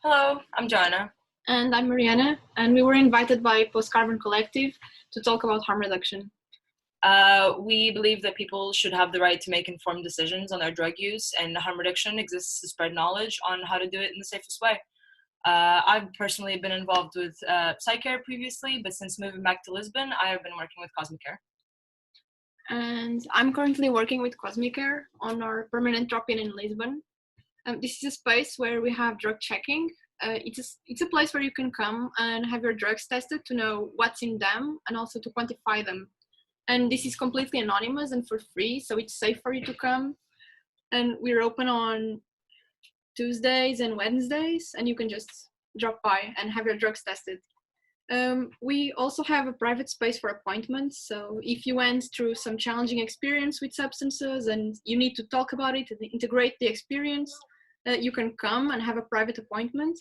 Hello, I'm Joanna. And I'm Mariana, and we were invited by Post Carbon Collective to talk about harm reduction. We believe that people should have the right to make informed decisions on their drug use, and harm reduction exists to spread knowledge on how to do it in the safest way. I've personally been involved with Psycare previously, but since moving back to Lisbon, I have been working with Kosmicare. And I'm currently working with Kosmicare on our permanent drop-in in Lisbon. This is a space where we have drug checking. It's a place where you can come and have your drugs tested to know what's in them and also to quantify them. And this is completely anonymous and for free, so it's safe for you to come. And we're open on Tuesdays and Wednesdays, and you can just drop by and have your drugs tested. We also have a private space for appointments, so if you went through some challenging experience with substances and you need to talk about it and integrate the experience, you can come and have a private appointment.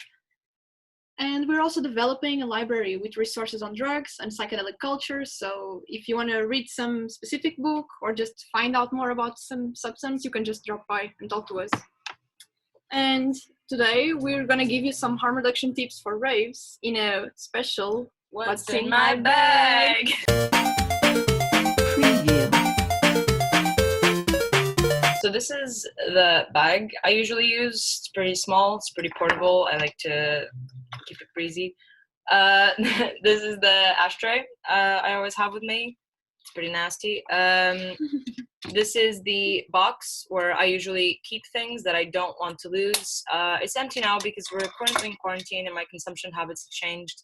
And we're also developing a library with resources on drugs and psychedelic culture. So if you want to read some specific book or just find out more about some substance, you can just drop by and talk to us. And today we're going to give you some harm reduction tips for raves in a special What's in my bag? So this is the bag I usually use. It's pretty small, it's pretty portable. I like to keep it breezy. This is the ashtray I always have with me. It's pretty nasty. This is the box where I usually keep things that I don't want to lose. It's empty now because we're currently in quarantine and my consumption habits have changed.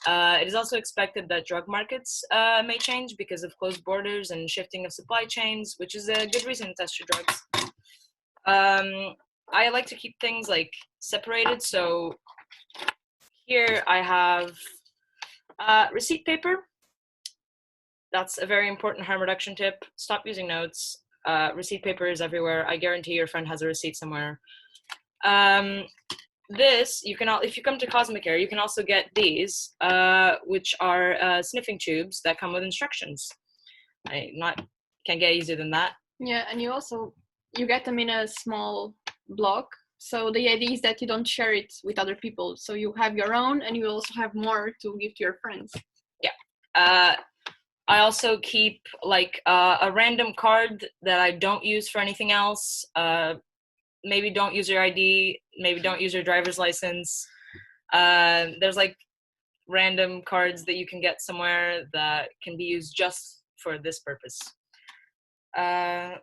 It is also expected that drug markets may change because of closed borders and shifting of supply chains, which is a good reason to test your drugs. I like to keep things like separated. So here I have receipt paper. That's a very important harm reduction tip. Stop using notes. Receipt paper is everywhere. I guarantee your friend has a receipt somewhere. This, you can, if you come to Kosmicare, you can also get these, which are sniffing tubes that come with instructions. Can't get easier than that. Yeah, and you get them in a small block. So the idea is that you don't share it with other people. So you have your own, and you also have more to give to your friends. Yeah. I also keep like a random card that I don't use for anything else. Maybe don't use your ID. Maybe don't use your driver's license. There's like random cards that you can get somewhere that can be used just for this purpose. I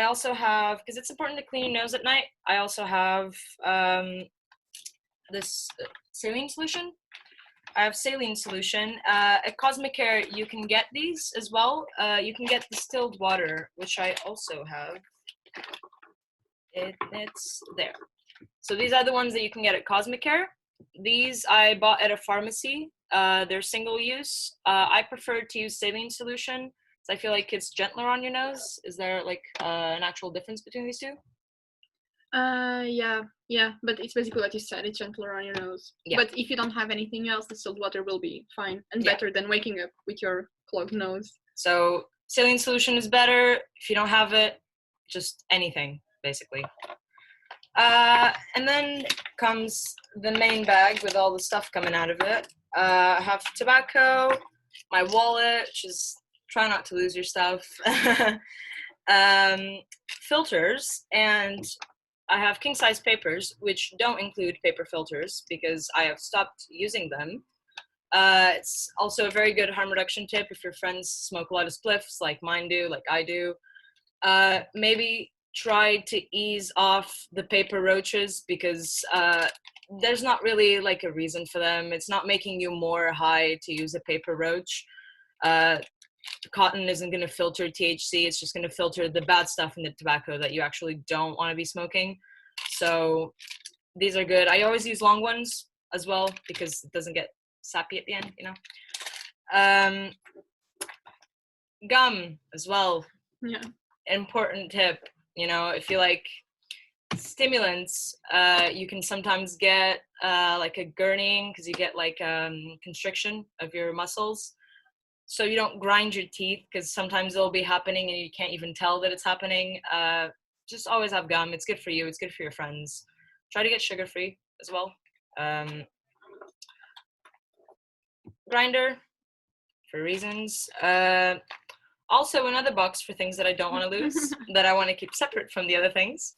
also have, because it's important to clean your nose at night, I also have this saline solution. I have saline solution. At Kosmicare, you can get these as well. You can get distilled water, which I also have. It's there. So these are the ones that you can get at Kosmicare. These I bought at a pharmacy. They're single use. I prefer to use saline solution, so I feel like it's gentler on your nose. Is there like an actual difference between these two? Yeah, but it's basically what you said, it's gentler on your nose. Yeah. But if you don't have anything else, the distilled water will be fine and better than waking up with your clogged nose. So saline solution is better. If you don't have it, just anything, basically. And then comes the main bag with all the stuff coming out of it. I have tobacco, my wallet, which is try not to lose your stuff, filters, and I have king-size papers, which don't include paper filters because I have stopped using them. It's also a very good harm reduction tip if your friends smoke a lot of spliffs like mine do, like I do. Maybe try to ease off the paper roaches because there's not really like a reason for them. It's not making you more high to use a paper roach. Cotton isn't going to filter THC. It's just going to filter the bad stuff in the tobacco that you actually don't want to be smoking. So these are good. I always use long ones as well because it doesn't get sappy at the end, you know. Gum as well. Yeah. Important tip. You know, if you like stimulants, you can sometimes get like a gurneying because you get like constriction of your muscles. So you don't grind your teeth because sometimes it'll be happening and you can't even tell that it's happening. Just always have gum. It's good for you. It's good for your friends. Try to get sugar-free. as well. Grinder for reasons. Also another box for things that I don't want to lose, that I want to keep separate from the other things.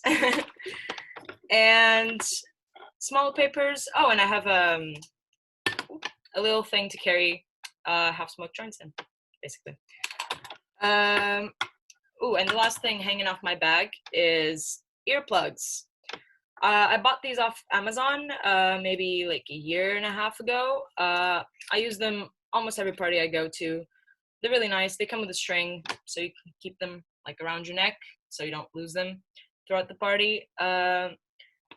And small papers. Oh, and I have a little thing to carry half-smoked joints in, basically. Oh, and the last thing hanging off my bag is earplugs. I bought these off Amazon maybe like a year and a half ago. I use them almost every party I go to. They're really nice. They come with a string, so you can keep them like around your neck, so you don't lose them throughout the party. They're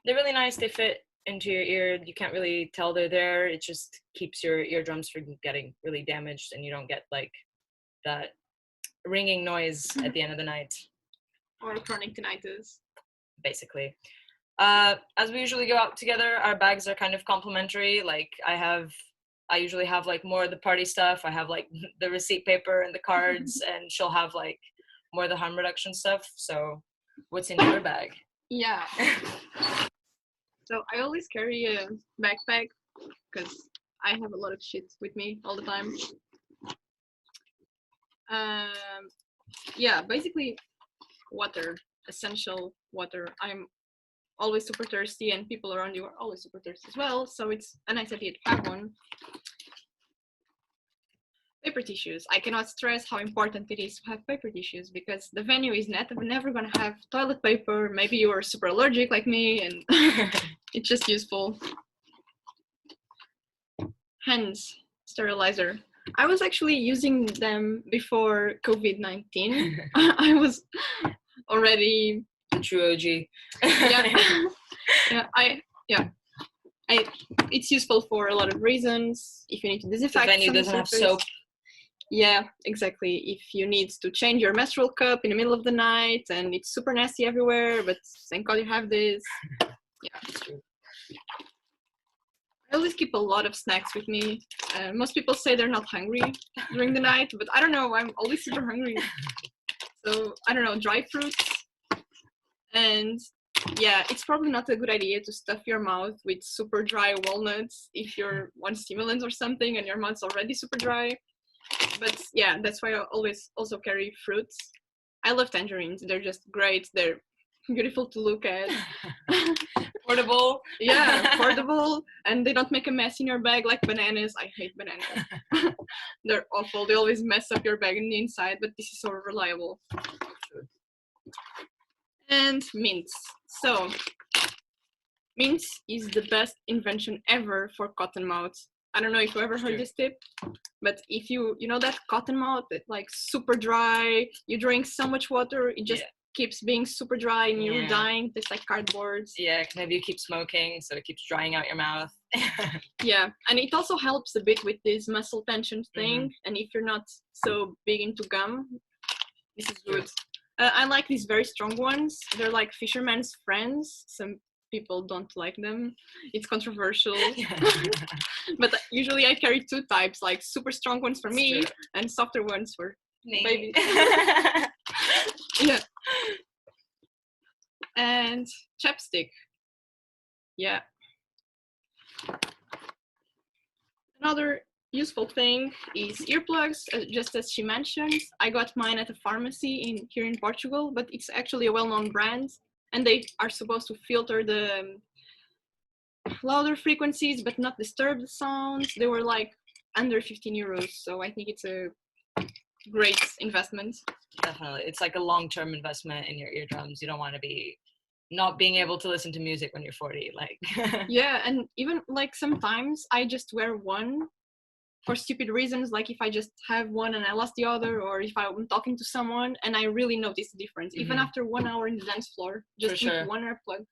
really nice. They fit into your ear. You can't really tell they're there. It just keeps your eardrums from getting really damaged, and you don't get like that ringing noise at the end of the night. Or chronic tinnitus. Basically. As we usually go out together, our bags are kind of complementary. Like I usually have like more of the party stuff. I have like the receipt paper and the cards, and she'll have like more of the harm reduction stuff. So what's in your bag? Yeah. So I always carry a backpack because I have a lot of shit with me all the time. Yeah, basically water, essential water. I'm always super thirsty, and people around you are always super thirsty as well, so it's a nice idea to have one. Paper tissues. I cannot stress how important it is to have paper tissues, because the venue is never gonna have toilet paper. Maybe you are super allergic like me, and it's just useful. Hands sterilizer. I was actually using them before COVID-19. I was already the true OG. It's useful for a lot of reasons. If you need to disinfect, the venue doesn't have soap. Yeah, exactly. If you need to change your menstrual cup in the middle of the night and it's super nasty everywhere, but thank God you have this. Yeah, it's true. I always keep a lot of snacks with me. Most people say they're not hungry during the night, but I don't know, I'm always super hungry. So, I don't know, dry fruits. And yeah, it's probably not a good idea to stuff your mouth with super dry walnuts if you're on stimulants or something and your mouth's already super dry. But yeah, that's why I always also carry fruits. I love tangerines. They're just great. They're beautiful to look at. Portable. Yeah, portable. And they don't make a mess in your bag like bananas. I hate bananas. They're awful. They always mess up your bag on the inside, but this is so reliable. And mints. So, mints is the best invention ever for cotton mouths. I don't know if you ever heard this tip, but if you know that cotton mouth, it's like super dry, you drink so much water, it just keeps being super dry and you're dying, it's like cardboard. Yeah, maybe you keep smoking, so it keeps drying out your mouth. Yeah, and it also helps a bit with this muscle tension thing, and if you're not so big into gum, this is good. I like these very strong ones. They're like fisherman's friends. Some people don't like them. It's controversial. But usually I carry two types, like super strong ones for me and softer ones for babies. Yeah. And chapstick. Yeah. Another useful thing is earplugs, just as she mentioned. I got mine at a pharmacy here in Portugal, but it's actually a well-known brand, and they are supposed to filter the louder frequencies but not disturb the sounds. They were like under 15 euros, so I think it's a great investment. Definitely. It's like a long-term investment in your eardrums. You don't want to be not being able to listen to music when you're 40, like. Yeah, and even like sometimes I just wear one for stupid reasons, like if I just have one and I lost the other, or if I'm talking to someone and I really notice the difference, even after 1 hour in the dance floor, just with one earplug.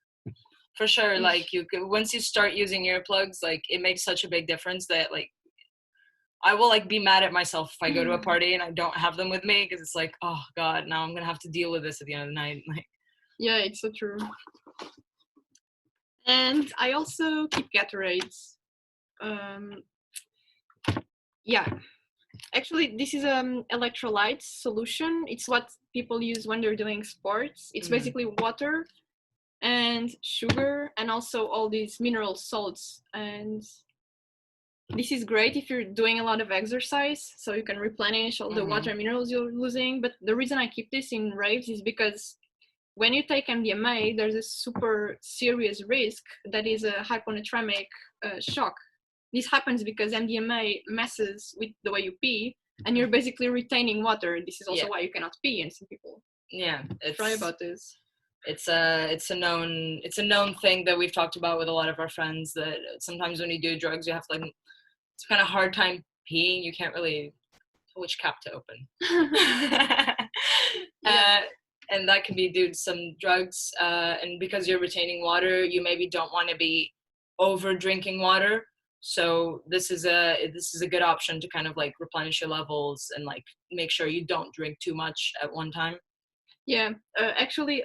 For sure, like once you start using earplugs, like it makes such a big difference that like I will like be mad at myself if I go to a party and I don't have them with me, because it's like, oh God, now I'm gonna have to deal with this at the end of the night. Like, yeah, it's so true. And I also keep Gatorades. Yeah, actually this is electrolyte solution. It's what people use when they're doing sports. It's basically water and sugar, and also all these mineral salts. And this is great if you're doing a lot of exercise, so you can replenish all the water and minerals you're losing. But the reason I keep this in raves is because when you take MDMA, there's a super serious risk that is a hyponatremic shock. This happens because MDMA messes with the way you pee, and you're basically retaining water. This is also why you cannot pee, and some people try about this. It's a known thing that we've talked about with a lot of our friends, that sometimes when you do drugs, you have to, like, it's kind of hard time peeing. You can't really tell which cap to open. And that can be due to some drugs, and because you're retaining water, you maybe don't want to be over drinking water. So this is a good option to kind of like replenish your levels and like make sure you don't drink too much at one time. Yeah, actually,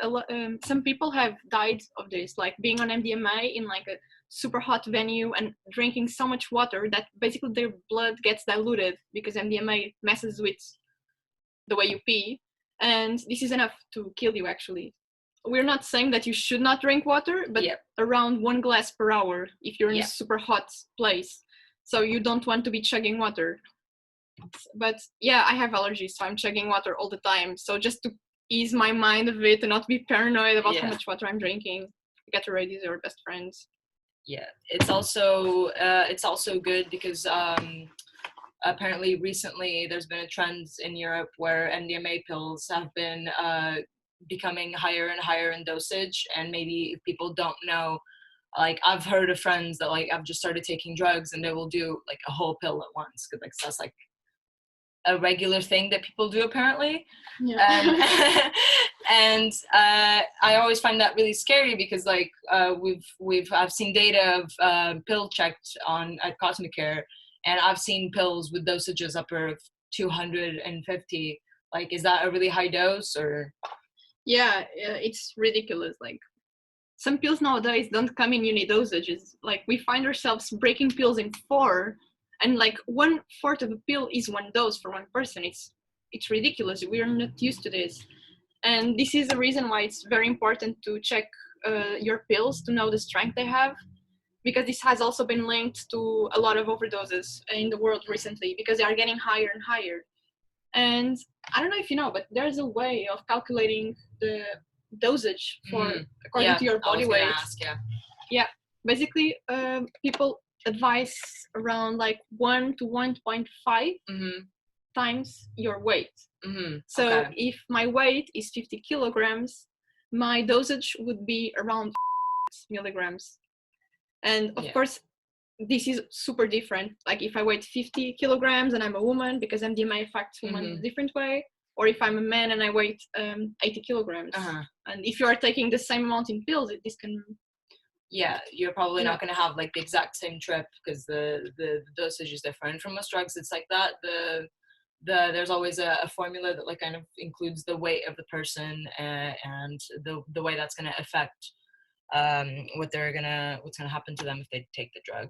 some people have died of this, like being on MDMA in like a super hot venue and drinking so much water that basically their blood gets diluted because MDMA messes with the way you pee. And this is enough to kill you, actually. We're not saying that you should not drink water, but around 1 glass per hour if you're in a super hot place. So you don't want to be chugging water. But yeah, I have allergies, so I'm chugging water all the time. So just to ease my mind a bit and not be paranoid about how much water I'm drinking, Gatorade is your best friend. Yeah, it's also good because apparently recently there's been a trend in Europe where MDMA pills have been becoming higher and higher in dosage, and maybe if people don't know, like I've heard of friends that like I've just started taking drugs and they will do like a whole pill at once, because like that's like a regular thing that people do apparently. And I always find that really scary because like I've seen data of pill checked at Kosmicare, and I've seen pills with dosages upper of 250. Like, is that a really high dose or? Yeah, it's ridiculous. Like, some pills nowadays don't come in uni dosages. Like, we find ourselves breaking pills in 4, and like 1/4 of a pill is 1 dose for 1 person. It's ridiculous. We're not used to this, and this is the reason why it's very important to check your pills to know the strength they have, because this has also been linked to a lot of overdoses in the world recently because they are getting higher and higher. And I don't know if you know, but there's a way of calculating the dosage for according to your body weight. Yeah, basically, people advise around like 1 to 1.5 times your weight. So if my weight is 50 kilograms, my dosage would be around milligrams. And of course, this is super different. Like if I weigh 50 kilograms and I'm a woman, because MDMA affects women in a different way, or if I'm a man and I weigh 80 kilograms. And if you are taking the same amount in pills, this can... Yeah, you're probably not going to have like the exact same trip because the dosage is different. For most drugs, it's like that. There's always a formula that like kind of includes the weight of the person and the way that's going to affect what's gonna happen to them if they take the drug.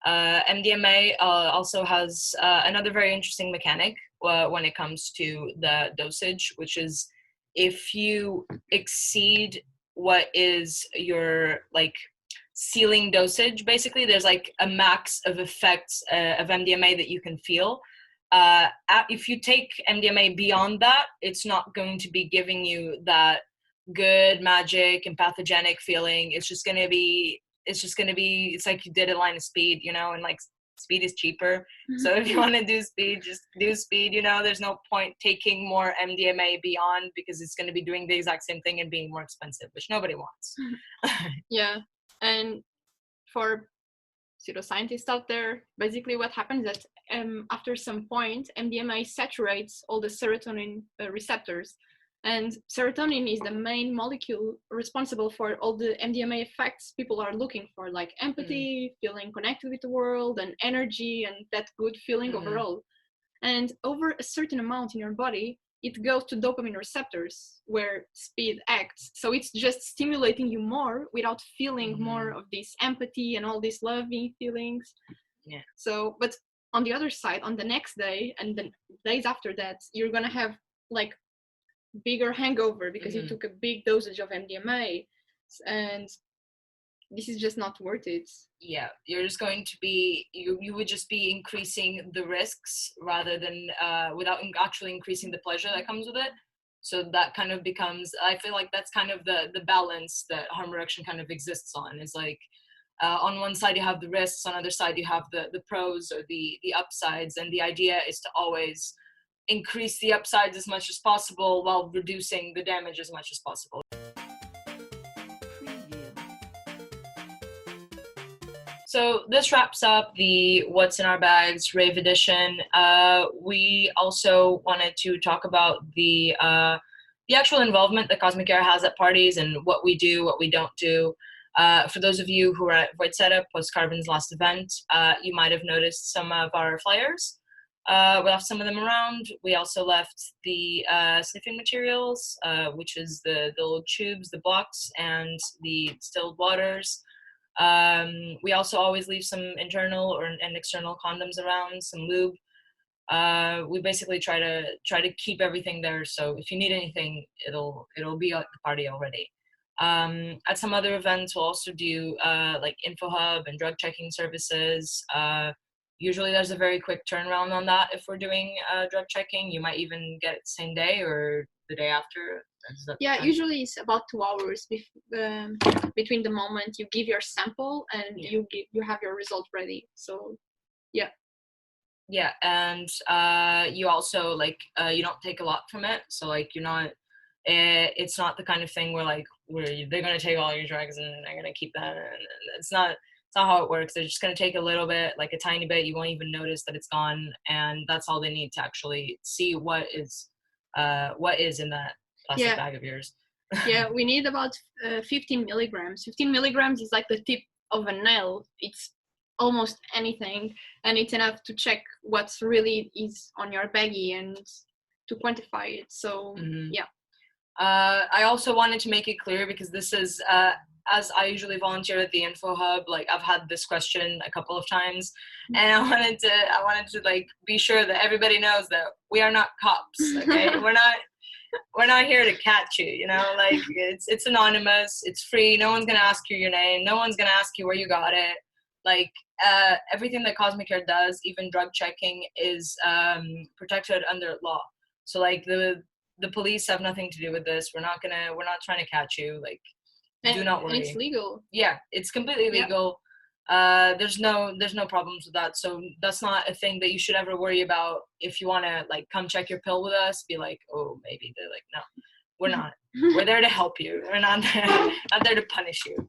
MDMA also has another very interesting mechanic when it comes to the dosage, which is if you exceed what is your like ceiling dosage, basically there's like a max of effects of MDMA that you can feel. If you take MDMA beyond that, it's not going to be giving you that good magic and pathogenic feeling. It's like you did a line of speed, you know, and like speed is cheaper. So if you want to do speed, just do speed, you know. There's no point taking more MDMA beyond because it's going to be doing the exact same thing and being more expensive, which nobody wants. Yeah, and for pseudoscientists out there, basically what happens is that after some point, MDMA saturates all the serotonin receptors. And serotonin is the main molecule responsible for all the MDMA effects people are looking for, like empathy, feeling connected with the world, and energy, and that good feeling overall. And over a certain amount in your body, it goes to dopamine receptors where speed acts. So it's just stimulating you more without feeling more of this empathy and all these loving feelings. Yeah. So, but on the other side, on the next day and the days after that, you're going to have like bigger hangover because you took a big dosage of MDMA. and this is just not worth it. Yeah, you're just going to be, you would just be increasing the risks rather than without actually increasing the pleasure that comes with it. So that kind of becomes, I feel like that's kind of the balance that harm reduction kind of exists on, is like on one side you have the risks, on the other side you have the pros or the upsides, and the idea is to always increase the upsides as much as possible while reducing the damage as much as possible. So this wraps up the What's in Our Bags rave edition. We also wanted to talk about the actual involvement that Kosmicare has at parties and what we do, what we don't do. For those of you who are at Void Setup, post Carbon's last event, you might have noticed some of our flyers. We left some of them around. We also left the sniffing materials, which is the little tubes, the blocks, and the distilled waters. We also always leave some internal and external condoms around, some lube. We basically try to keep everything there, so if you need anything, it'll be at the party already. At some other events, we'll also do like info hub and drug checking services. Usually there's a very quick turnaround on that. If we're doing drug checking, you might even get it the same day or the day after. Yeah, usually it's about 2 hours between the moment you give your sample and you have your result ready. So yeah. Yeah, and you also like you don't take a lot from it, so like you're not. It's not the kind of thing where like they're gonna take all your drugs and they're gonna keep that. And it's not how it works. They're just gonna take a little bit, like a tiny bit. You won't even notice that it's gone, and that's all they need to actually see what is in that plastic bag of yours. Yeah, we need about 15 milligrams. 15 milligrams is like the tip of a nail. It's almost anything, and it's enough to check what's really is on your baggie and to quantify it. So yeah. I also wanted to make it clear, because this is as I usually volunteer at the info hub, like I've had this question a couple of times, and I wanted to like be sure that everybody knows that we are not cops. Okay, we're not here to catch you, you know, like it's anonymous, it's free, no one's gonna ask you your name, no one's gonna ask you where you got it. Like everything that Kosmicare does, even drug checking, is protected under law. So like the police have nothing to do with this. We're not trying to catch you. Like, do not worry. And it's legal. Yeah, it's completely legal. There's no problems with that. So that's not a thing that you should ever worry about. If you want to like come check your pill with us, be like, oh, maybe. They're like, no, we're not. We're there to help you. We're not there to punish you.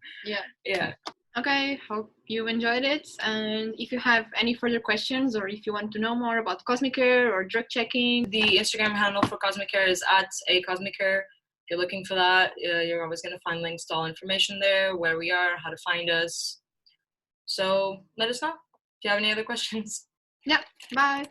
Yeah. Okay, hope you enjoyed it. And if you have any further questions, or if you want to know more about Kosmicare or drug checking, the Instagram handle for Kosmicare is @acosmicare. If you're looking for that, you're always going to find links to all information there, where we are, how to find us. So let us know if you have any other questions. Yeah, bye.